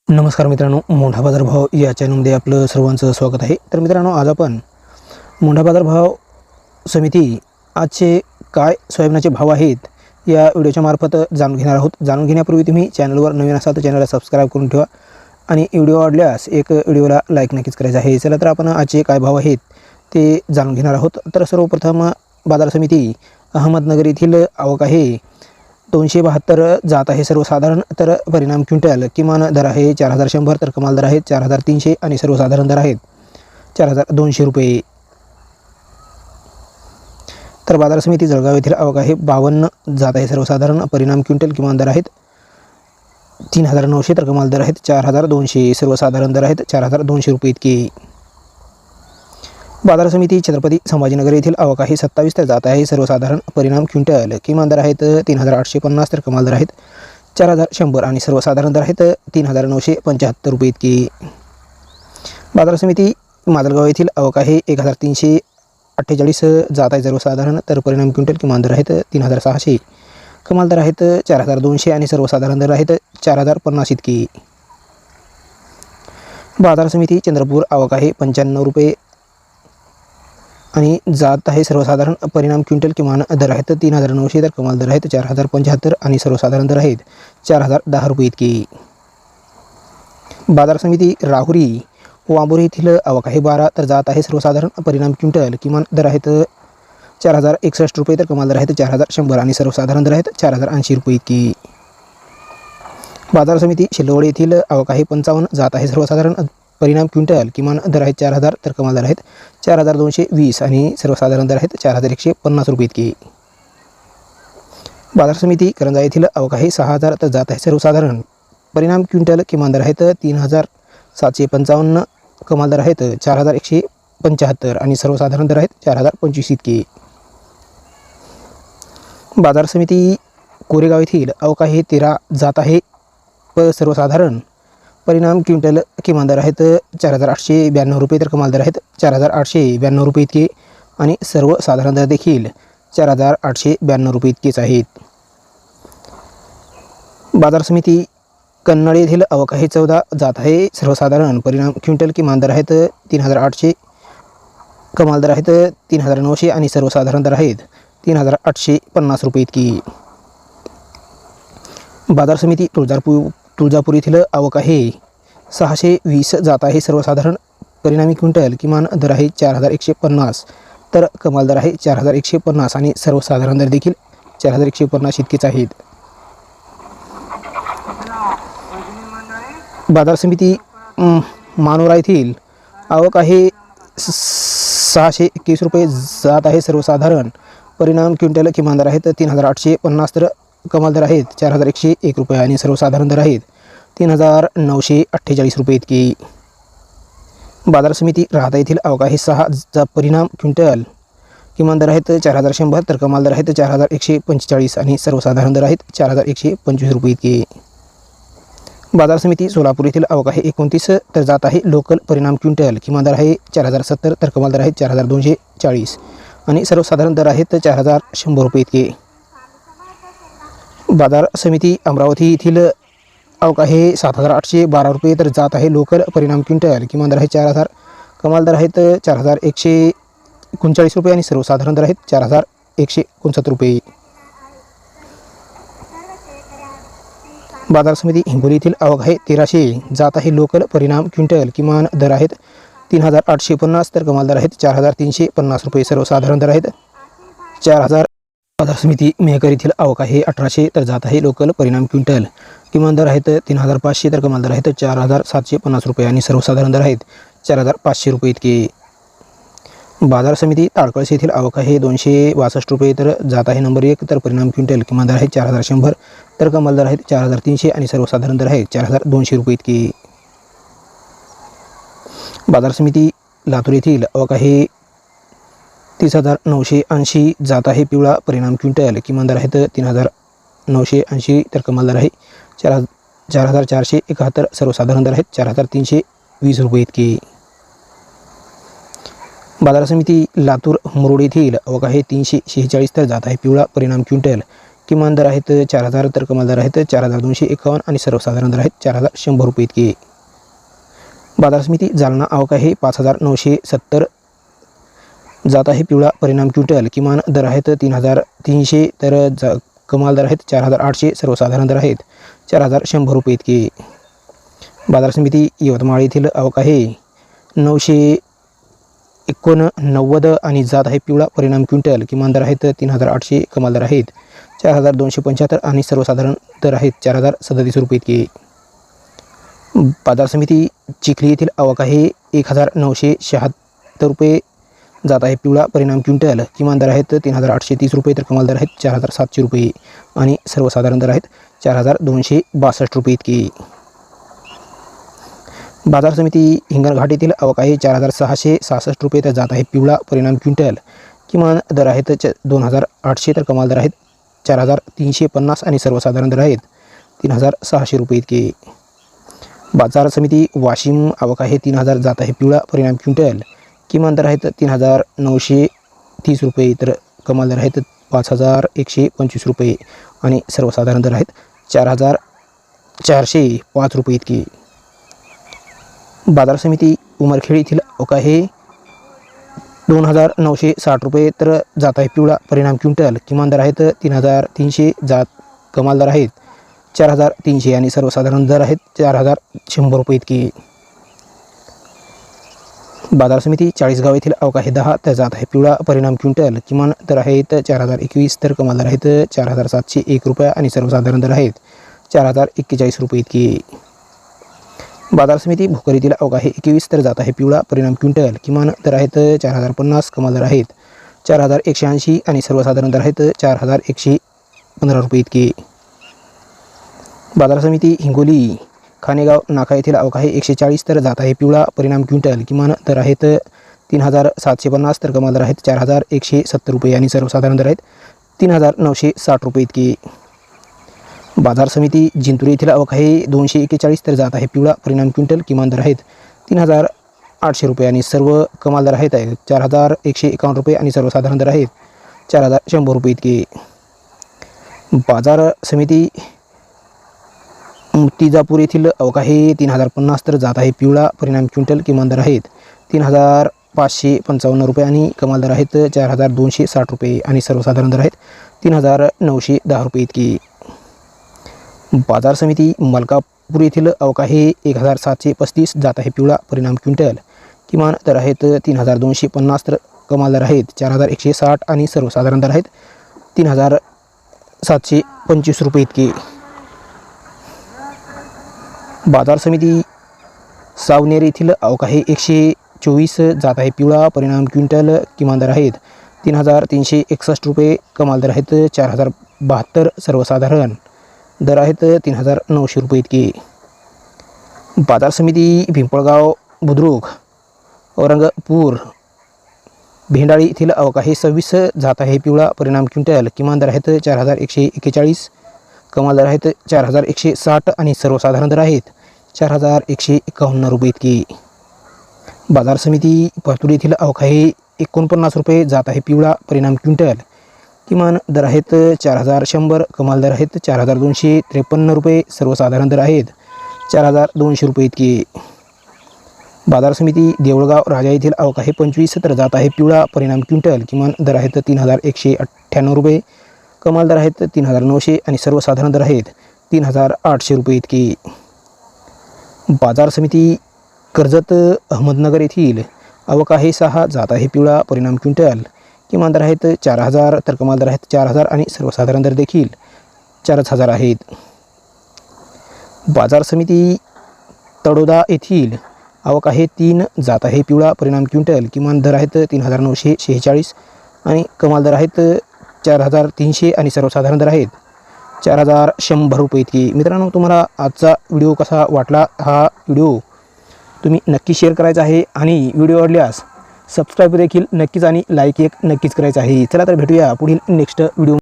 नमस्कार मित्रांनो, मोठा बाजारभाव या चॅनलमध्ये आपलं सर्वांचं स्वागत आहे. तर मित्रांनो, आज आपण मोठा बाजारभाव समिती आजचे काय सोयाबीनाचे भाव आहेत या व्हिडिओच्या मार्फत जाणून घेणार आहोत. जाणून घेण्यापूर्वी तुम्ही चॅनलवर नवीन असाल तर चॅनलला सबस्क्राईब करून ठेवा आणि व्हिडिओ आवडल्यास एक व्हिडिओला लाईक नक्कीच करायचं आहे. चला तर आपण आजचे काय भाव आहेत ते जाणून घेणार आहोत. तर सर्वप्रथम बाजार समिती अहमदनगर येथील आवक आहे 272 जात आहे सर्वसाधारण. तर परिणाम क्विंटल किमान दर आहे 4100, तर कमाल दर आहे 4300 आणि सर्वसाधारण दर आहेत 4200 रुपये. तर बाजार समिती जळगाव येथील आवक आहे 52 जात आहे सर्वसाधारण. परिणाम क्विंटल किमान दर आहेत 3900, तर कमाल दर आहेत 4200, सर्वसाधारण दर आहेत 4200 रुपये इतके. बाजार समिती छत्रपती संभाजीनगर येथील आवक आहे 27 तर जात आहे सर्वसाधारण. परिणाम क्विंटल किमान दर आहेत 3850, तर कमाल दर आहेत 4100 आणि सर्वसाधारण दर आहेत 3975 रुपये इतकी. बाजार समिती माजलगाव येथील आवक आहे 1348 जात आहे सर्वसाधारण. तर परिणाम क्विंटल किमान दर आहेत 3600, कमाल दर आहेत 4200 आणि सर्वसाधारण दर आहेत 4050 इतकी. बाजार समिती चंद्रपूर आवक आहे 95 रुपये आणि जात आहे सर्वसाधारण. परिणाम क्विंटल किमान दर आहेत 3900, तर कमाल दर आहेत 4075 आणि सर्वसाधारण दर आहेत 4010 रुपये इतकी. बाजार समिती राहुरी वांबोरी येथील आवक आहे 12 तर जात आहे सर्वसाधारण. परिणाम क्विंटल किमान दर आहेत 4061 रुपये, तर कमाल दर आहेत 4100 आणि सर्वसाधारण दर आहेत 4080 रुपये इतकी. बाजार समिती शिल्लोड येथील आवक आहे 55 जात आहे सर्वसाधारण. परिणाम क्विंटल किमान दर आहेत 4000, तर कमाल दर आहेत 4220 आणि सर्वसाधारण दर आहेत 4150 रुपये इतकी. बाजार समिती करंजा येथील आवक आहे 6000 तर जात आहे सर्वसाधारण. परिणाम क्विंटल किमान दर आहेत 3755, कमाल दर आहेत 4175 आणि सर्वसाधारण दर आहेत 4025 इतकी. बाजार समिती कोरेगाव येथील आवक आहे 13 जात आहे सर्वसाधारण. परिणाम क्विंटल किमान दर आहेत 4892 रुपये, तर कमाल दर आहेत 4892 रुपये इतके आणि सर्वसाधारण दर देखील 4892 रुपये इतकेच आहेत. बाजार समिती कन्नड येथील आवक आहे 14 जात आहे सर्वसाधारण. परिणाम क्विंटल किमान दर आहेत 3800, कमाल दर आहेत 3900 आणि सर्वसाधारण दर आहेत 3850 रुपये इतकी. बाजार समिती तुळजापूर येथील आवक आहे 620 जात आहे सर्वसाधारण. परिणामी क्विंटल किमान दर आहे 4150, तर कमाल दर आहे 4150 आणि सर्वसाधारण दर देखील 4150 इतकेच आहेत. बाजार समिती मानोरा येथील आवक आहे 621 रुपये जात आहे सर्वसाधारण. परिणाम क्विंटल किमान दर आहेत 3850, तर कमाल दर आहेत 4101 रुपये आणि सर्वसाधारण दर आहेत 3948 रुपये इतकी. बाजार समिती राहता येथील आवक आहे 6 परिणाम क्विंटल किमान दर आहेत 4100, तर कमाल दर आहेत 4145 आणि सर्वसाधारण दर आहेत 4125 रुपये इतके. बाजार समिती सोलापूर येथील आवक आहे 29 तर जात आहे लोकल. परिणाम क्विंटल किमान दर आहे 4070, तर कमाल दर आहे 4240 आणि सर्वसाधारण दर आहेत 4100 रुपये इतके. बाजार समिती अमरावती येथील आवक आहे 7812 रुपये तर जात आहे लोकल. परिणाम क्विंटल किमान दर आहे 4000, कमाल दर आहेत 4139 रुपये आणि सर्वसाधारण दर आहेत 4169 रुपये. बाजार समिती हिंगोली येथील आवक आहे 1300 जात आहे लोकल. परिणाम क्विंटल किमान दर आहेत 3850, तर कमाल दर आहेत 4350 रुपये, सर्वसाधारण दर आहेत 4000. बाजार समिती मेहकर येथील आवक आहे 1800 तर जात आहे लोकल. परिणाम क्विंटल किमान दर आहेत 3500, तर कमाल दर आहेत 4750 रुपये आणि सर्वसाधारण दर आहेत 4500 रुपये इतके. बाजार समिती ताडकळस येथील आवक आहे 262 रुपये तर जात आहे नंबर 1. तर परिणाम क्विंटल किमान दर आहे 4100, तर कमाल दर आहेत 4300 आणि सर्वसाधारण दर आहे 4200 रुपये इतके. बाजार समिती लातूर येथील आवक आहे 30980 जात आहे पिवळा. परिणाम क्विंटल किमान दर आहेत 3980, तर कमाल दर आहे 4471, सर्वसाधारण दर आहेत 4320 रुपये इतके. बाजार समिती लातूर मुरुड येथील आवक आहे 346 तर जात आहे पिवळा. परिणाम क्विंटल किमान दर आहेत 4,000 तर कमाल दर आहेत 4,251 आणि सर्वसाधारण दर आहेत 4,100 रुपये इतके. बाजार समिती जालना आवक आहे 5,970. जात आहे पिवळा परिणाम क्विंटल. किमान दर आहेत 3,300 तर कमाल दर आहेत 4,800. सर्वसाधारण दर आहेत 4,100 रुपये इतके. बाजार समिती यवतमाळ येथील आवक आहे 989 आणि जात आहे पिवळा परिणाम क्विंटल. किमान दर आहेत 3,800. कमाल दर आहेत 4,275 आणि सर्वसाधारण दर आहेत 4,037 रुपये इतके. बाजार समिती चिखली येथील आवक आहे 1,976 रुपये. जात आहे पिवळा परिणाम क्विंटल. किमान दर आहेत 3,830 रुपये तर कमाल दर आहेत 4,700 रुपये आणि सर्वसाधारण दर आहेत 4,262 रुपये इतके. बाजार समिती हिंगणघाट येथील आवक आहे 4,666 रुपये तर जात आहे पिवळा परिणाम क्विंटल. किमान दर आहेत 2,800 तर कमाल दर आहेत 4,350 आणि सर्वसाधारण दर आहेत 3,600 रुपये इतके. बाजार समिती वाशिम आवक आहे 3,000. जात आहे पिवळा परिणाम क्विंटल. किमान दर आहेत 3,930 रुपये तर कमाल दर आहेत 5,125 रुपये आणि सर्वसाधारण दर आहेत 4,405 रुपये इतके. बाजार समिती उमरखेड येथील आवक आहे 2,960 रुपये तर जात आहे पिवळा परिणाम क्विंटल. किमान दर आहेत 3,300. कमाल दर आहेत 4,300 आणि सर्वसाधारण दर आहेत 4,100 रुपये इतके. बाजार समिती चाळीसगाव येथील आवक आहे 10 तर जात आहे पिवळा परिणाम क्विंटल. किमान दर आहेत 4,021 तर कमाल दर आहेत 4,701 रुपये आणि सर्वसाधारण दर आहेत 4,041 रुपये इतके. बाजार समिती भोकर येथील आवक आहे 21 तर जात आहे पिवळा परिणाम क्विंटल. किमान दर आहेत 4,050. कमाल दर आहेत 4,180 आणि सर्वसाधारण दर आहेत 4,115 रुपये इतके. बाजार समिती हिंगोली खानेगाव नाका येथील आवक आहे 140 तर जात आहे पिवळा परिणाम क्विंटल. किमान दर आहेत 3,750 तर कमाल दर आहेत 4,170 रुपये आणि सर्वसाधारण दर आहेत 3,960 रुपये इतके. बाजार समिती जिंतूर येथील आवक आहे 241 तर जात आहे पिवळा परिणाम क्विंटल. किमान दर आहेत 3,800 रुपये आणि सर्व कमाल दर आहेत 4,151 रुपये आणि सर्वसाधारण दर आहेत 4,100 रुपये इतके. बाजार समिती मुक्तिजापूर येथील आवक आहे 3,050 तर जात आहे पिवळा परिणाम क्विंटल. किमान दर आहेत 3,555 रुपये आणि कमाल दर आहेत 4,260 रुपये आणि सर्वसाधारण दर आहेत 3,910 रुपये इतकी. बाजार समिती मलकापूर येथील आवक आहे 1,735 जात आहे पिवळा परिणाम क्विंटल. किमान दर आहेत 3,250 तर कमाल दर आहेत 4,160 आणि सर्वसाधारण दर आहेत 3,725 रुपये इतके. बाजार समिती सावनेर येथील आवक आहे 124 जात आहे पिवळा परिणाम क्विंटल. किमान दर आहेत 3,361 रुपये. कमाल दर आहेत 4,072. सर्वसाधारण दर आहेत 3,900 रुपये इतके. बाजार समिती पिंपळगाव बुद्रुक औरंगपूर भेंडाळी येथील आवक आहे 26 जात आहे पिवळा परिणाम क्विंटल. किमान दर आहेत 4,141. कमाल दर आहेत 4,160 आणि सर्वसाधारण दर आहेत 4,151 रुपये इतकी. बाजार समिती परतूर येथील आवक आहे 49 रुपये जात आहे पिवळा परिणाम क्विंटल. किमान दर आहेत 4,100. कमाल दर आहेत 4,253 रुपये. सर्वसाधारण दर आहेत 4,200 रुपये इतकी. बाजार समिती देऊळगाव राजा येथील आवक आहे 25 तर जात आहे पिवळा परिणाम क्विंटल. किमान दर आहेत 3,198 रुपये. कमाल दर आहेत 3,900 आणि सर्वसाधारण दर आहेत 3,800 रुपये इतकी. बाजार समिती कर्जत अहमदनगर येथील आवक आहे 6 जात आहे पिवळा परिणाम क्विंटल. किमान दर आहेत 4,000 तर कमाल दर आहेत 4,000 आणि सर्वसाधारण दर देखील 4,000 आहेत. बाजार समिती तडोदा येथील आवक आहे 3 जात आहे पिवळा परिणाम क्विंटल. किमान दर आहेत 3,946 आणि कमाल दर आहेत 4,300 आणि सर्वसाधारण दर आहेत 4,100 रुपये इतकी. मित्रांनो, तुम्हाला आजचा व्हिडिओ कसा वाटला? हा व्हिडिओ तुम्ही नक्की शेअर करायचा आहे आणि व्हिडिओ आवडल्यास सबस्क्राईब देखील नक्कीच आणि लाईक एक नक्कीच करायचं आहे. चला तर भेटूया पुढील नेक्स्ट व्हिडिओ.